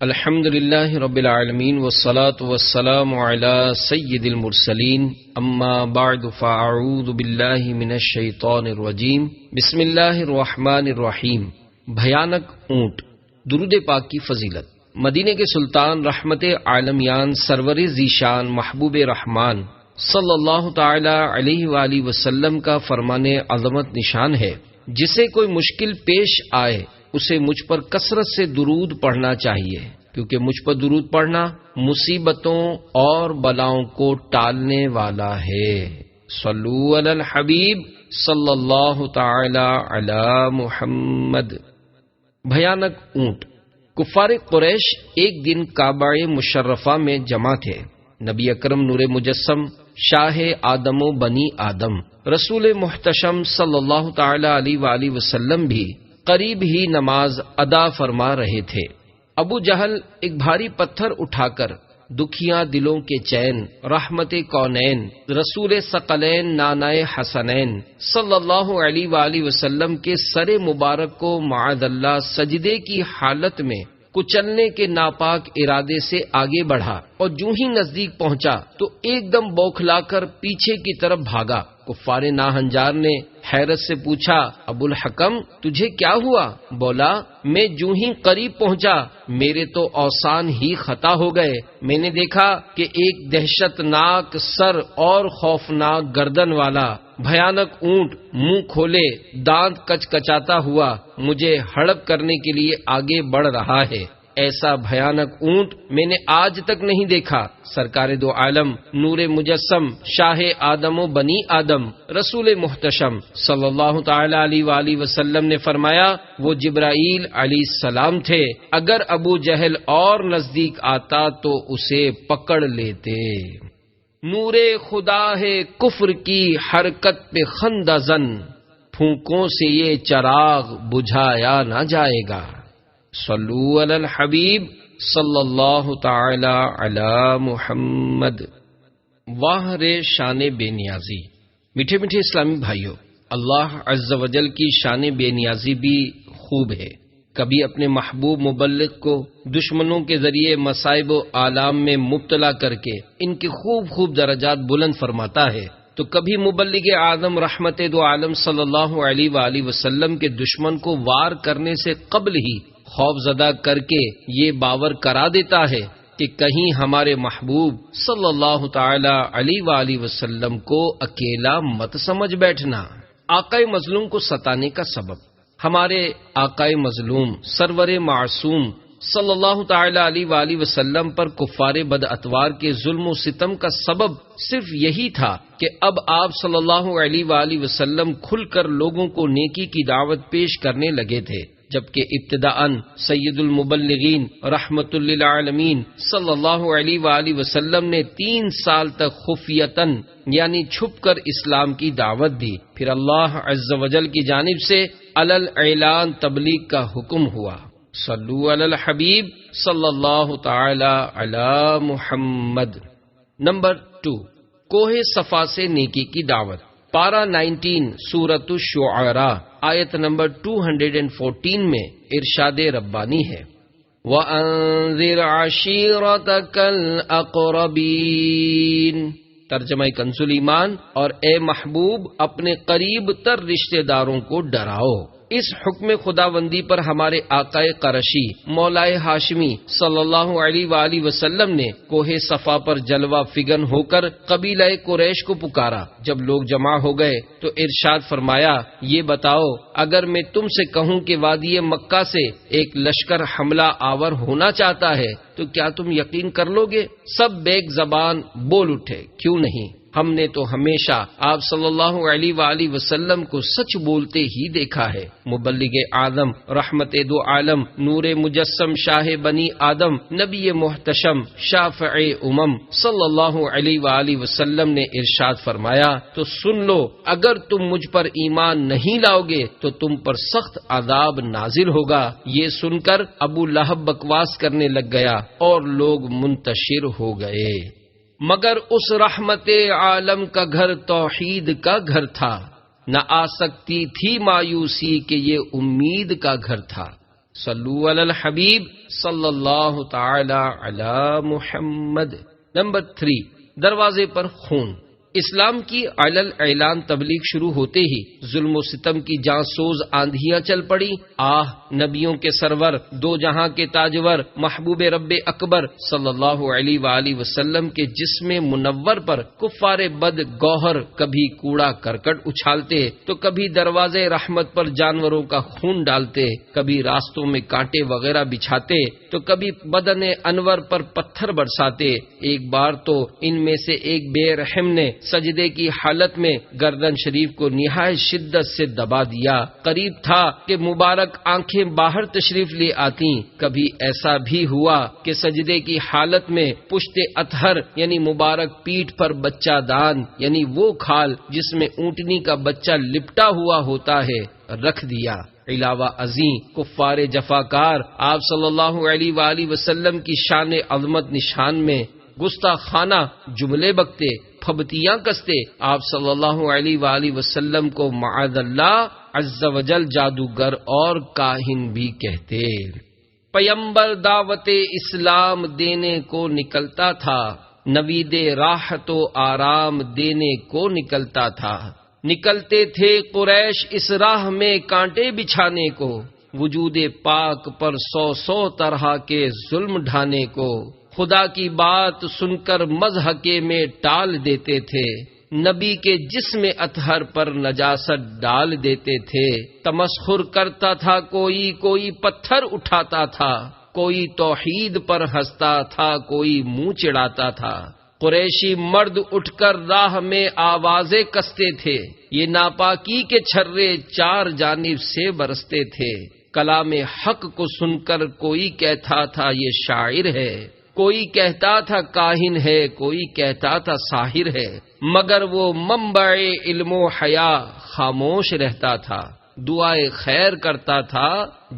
الحمد للہ رب العالمین والصلاة والسلام علی سید المرسلین اما بعد فاعوذ باللہ من الشیطان الرجیم بسم اللہ الرحمن الرحیم۔ بھیانک اونٹ، درود پاک کی فضیلت۔ مدینے کے سلطان رحمت عالمیان سرور ذیشان محبوب رحمان صلی اللہ تعالی علیہ وآلہ وسلم کا فرمان عظمت نشان ہے، جسے کوئی مشکل پیش آئے اسے مجھ پر کثرت سے درود پڑھنا چاہیے، کیونکہ مجھ پر درود پڑھنا مصیبتوں اور بلاؤں کو ٹالنے والا ہے۔ صلو علی الحبیب صلی اللہ تعالی علی محمد۔ بھیانک اونٹ۔ کفار قریش ایک دن کعبہ مشرفہ میں جمع تھے۔ نبی اکرم نور مجسم شاہ آدم و بنی آدم رسول محتشم صلی اللہ تعالی علیہ وآلہ وسلم بھی قریب ہی نماز ادا فرما رہے تھے۔ ابو جہل ایک بھاری پتھر اٹھا کر دکھیاں دلوں کے چین رحمت کونین رسول ثقلین نانائے حسنین صلی اللہ علیہ وآلہ وسلم کے سر مبارک کو معاذ اللہ سجدے کی حالت میں کچلنے کے ناپاک ارادے سے آگے بڑھا، اور جو ہی نزدیک پہنچا تو ایک دم بوکھلا کر پیچھے کی طرف بھاگا۔ کفار ناہنجار نے حیرت سے پوچھا، ابو الحکم تجھے کیا ہوا؟ بولا، میں جو ہی قریب پہنچا میرے تو اوسان ہی خطا ہو گئے۔ میں نے دیکھا کہ ایک دہشت ناک سر اور خوفناک گردن والا بھیانک اونٹ منہ کھولے دانت کچکچاتا ہوا مجھے ہڑپ کرنے کے لیے آگے بڑھ رہا ہے۔ ایسا بھیانک اونٹ میں نے آج تک نہیں دیکھا۔ سرکار دو عالم نور مجسم شاہ آدم و بنی آدم رسول محتشم صلی اللہ تعالی علیہ وآلہ وسلم نے فرمایا، وہ جبرائیل علیہ السلام تھے، اگر ابو جہل اور نزدیک آتا تو اسے پکڑ لیتے۔ نور خدا ہے کفر کی حرکت پہ خندہ زن، پھونکوں سے یہ چراغ بجھایا نہ جائے گا۔ صلو علی الحبیب صلی اللہ تعالی علی محمد۔ واہ رے شان بے نیازی۔ میٹھے میٹھے اسلامی بھائیوں، اللہ عز و جل کی شان بے نیازی بھی خوب ہے۔ کبھی اپنے محبوب مبلغ کو دشمنوں کے ذریعے مصائب و آلام میں مبتلا کر کے ان کے خوب خوب درجات بلند فرماتا ہے، تو کبھی مبلغ اعظم رحمت دو عالم صلی اللہ علیہ وآلہ وسلم کے دشمن کو وار کرنے سے قبل ہی خوف زدہ کر کے یہ باور کرا دیتا ہے کہ کہیں ہمارے محبوب صلی اللہ تعالی علیہ وآلہ وسلم کو اکیلا مت سمجھ بیٹھنا۔ آقائے مظلوم کو ستانے کا سبب۔ ہمارے آقائے مظلوم سرور معصوم صلی اللہ تعالی علیہ وآلہ وسلم پر کفار بد اتوار کے ظلم و ستم کا سبب صرف یہی تھا کہ اب آپ صلی اللہ علیہ وآلہ وسلم کھل کر لوگوں کو نیکی کی دعوت پیش کرنے لگے تھے، جبکہ ابتداءً سید المبلغین رحمت للعالمین صلی اللہ علیہ وآلہ وسلم نے 3 سال تک خفیتاً یعنی چھپ کر اسلام کی دعوت دی۔ پھر اللہ عز و جل کی جانب سے علل اعلان تبلیغ کا حکم ہوا۔ صلو علی الحبیب صلی اللہ تعالی علی محمد۔ نمبر 2، کوہ صفا سے نیکی کی دعوت۔ پارہ 19 سورۃ الشعراء آیت نمبر 214 میں ارشاد ربانی ہے، وَأَنذِرْ عَشِيرَتَكَ الْأَقْرَبِينَ۔ ترجمہ کنز ایمان، اور اے محبوب اپنے قریب تر رشتہ داروں کو ڈراؤ۔ اس حکم خداوندی پر ہمارے آقائے قرشی مولائے ہاشمی صلی اللہ علیہ وآلہ وسلم نے کوہ صفا پر جلوہ فگن ہو کر قبیلہ قریش کو پکارا۔ جب لوگ جمع ہو گئے تو ارشاد فرمایا، یہ بتاؤ اگر میں تم سے کہوں کہ وادی مکہ سے ایک لشکر حملہ آور ہونا چاہتا ہے تو کیا تم یقین کر لو گے؟ سب بیک زبان بول اٹھے، کیوں نہیں، ہم نے تو ہمیشہ آپ صلی اللہ علیہ وآلہ وسلم کو سچ بولتے ہی دیکھا ہے۔ مبلغ اعظم رحمت دو عالم نور مجسم شاہ بنی آدم نبی محتشم شافع امم صلی اللہ علیہ وآلہ وسلم نے ارشاد فرمایا، تو سن لو، اگر تم مجھ پر ایمان نہیں لاؤ گے تو تم پر سخت عذاب نازل ہوگا۔ یہ سن کر ابو لہب بکواس کرنے لگ گیا اور لوگ منتشر ہو گئے۔ مگر اس رحمت عالم کا گھر توحید کا گھر تھا، نہ آ سکتی تھی مایوسی کہ یہ امید کا گھر تھا۔ صلو علی الحبیب صلی اللہ تعالی علی محمد۔ نمبر 3، دروازے پر خون۔ اسلام کی علل اعلان تبلیغ شروع ہوتے ہی ظلم و ستم کی جاں سوز آندھیاں چل پڑی۔ نبیوں کے سرور، دو جہاں کے تاجور، محبوب رب اکبر صلی اللہ علیہ وآلہ وسلم کے جسم منور پر کفار بد گوہر کبھی کوڑا کرکٹ اچھالتے تو کبھی دروازے رحمت پر جانوروں کا خون ڈالتے، کبھی راستوں میں کانٹے وغیرہ بچھاتے تو کبھی بدن انور پر پتھر برساتے۔ ایک بار تو ان میں سے ایک بے رحم نے سجدے کی حالت میں گردن شریف کو نہایت شدت سے دبا دیا، قریب تھا کہ مبارک آنکھیں باہر تشریف لے آتی۔ کبھی ایسا بھی ہوا کہ سجدے کی حالت میں پشت اطہر یعنی مبارک پیٹھ پر بچہ دان یعنی وہ کھال جس میں اونٹنی کا بچہ لپٹا ہوا ہوتا ہے رکھ دیا۔ علاوہ ازیں کفار جفاکار آپ صلی اللہ علیہ وآلہ وسلم کی شان عظمت نشان میں گستاخانہ جملے بکتے، پھبتیاں کستے، آپ صلی اللہ علیہ وآلہ وسلم کو معاذ اللہ عز وجل جادوگر اور کاہن بھی کہتے۔ پیمبر دعوت اسلام دینے کو نکلتا تھا، نوید راحت و آرام دینے کو نکلتا تھا۔ نکلتے تھے قریش اس راہ میں کانٹے بچھانے کو، وجود پاک پر 100 طرح کے ظلم ڈھانے کو۔ خدا کی بات سن کر مضحکے میں ٹال دیتے تھے، نبی کے جسم اطہر پر نجاست ڈال دیتے تھے۔ تمسخر کرتا تھا کوئی، کوئی پتھر اٹھاتا تھا، کوئی توحید پر ہنستا تھا، کوئی منہ چڑھاتا تھا۔ قریشی مرد اٹھ کر راہ میں آوازیں کستے تھے، یہ ناپاکی کے چھرے چار جانب سے برستے تھے۔ کلام حق کو سن کر کوئی کہتا تھا یہ شاعر ہے، کوئی کہتا تھا کاہن ہے، کوئی کہتا تھا ساحر ہے، مگر وہ منبع علم و حیا خاموش رہتا تھا، دعائے خیر کرتا تھا،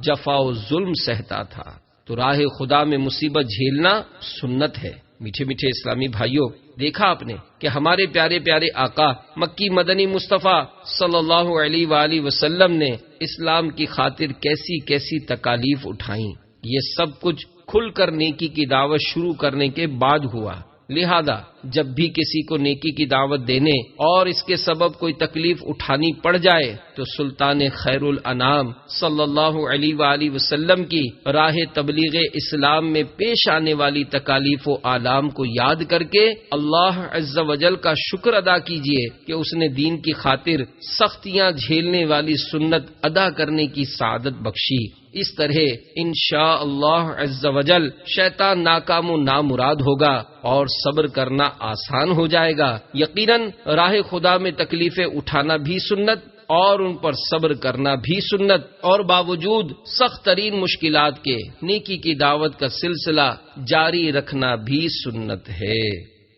جفا و ظلم سہتا تھا۔ تو راہ خدا میں مصیبت جھیلنا سنت ہے۔ میٹھے میٹھے اسلامی بھائیوں، دیکھا آپ نے کہ ہمارے پیارے پیارے آقا مکی مدنی مصطفیٰ صلی اللہ علیہ وآلہ وسلم نے اسلام کی خاطر کیسی کیسی تکالیف اٹھائیں۔ یہ سب کچھ کھل کر نیکی کی دعوت شروع کرنے کے بعد ہوا۔ لہذا جب بھی کسی کو نیکی کی دعوت دینے اور اس کے سبب کوئی تکلیف اٹھانی پڑ جائے تو سلطان خیر الانام صلی اللہ علیہ وآلہ وسلم کی راہ تبلیغ اسلام میں پیش آنے والی تکالیف و آلام کو یاد کر کے اللہ عز و جل کا شکر ادا کیجیے کہ اس نے دین کی خاطر سختیاں جھیلنے والی سنت ادا کرنے کی سعادت بخشی۔ اس طرح انشاءاللہ عز و جل شیطان ناکام و نامراد ہوگا اور صبر کرنا آسان ہو جائے گا۔ یقیناً راہ خدا میں تکلیفیں اٹھانا بھی سنت اور ان پر صبر کرنا بھی سنت، اور باوجود سخت ترین مشکلات کے نیکی کی دعوت کا سلسلہ جاری رکھنا بھی سنت ہے۔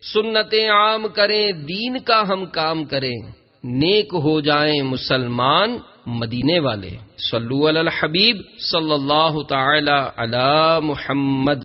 سنتیں عام کریں، دین کا ہم کام کریں، نیک ہو جائیں مسلمان مدینے والے۔ صلو علی الحبیب صلی اللہ تعالی علی محمد۔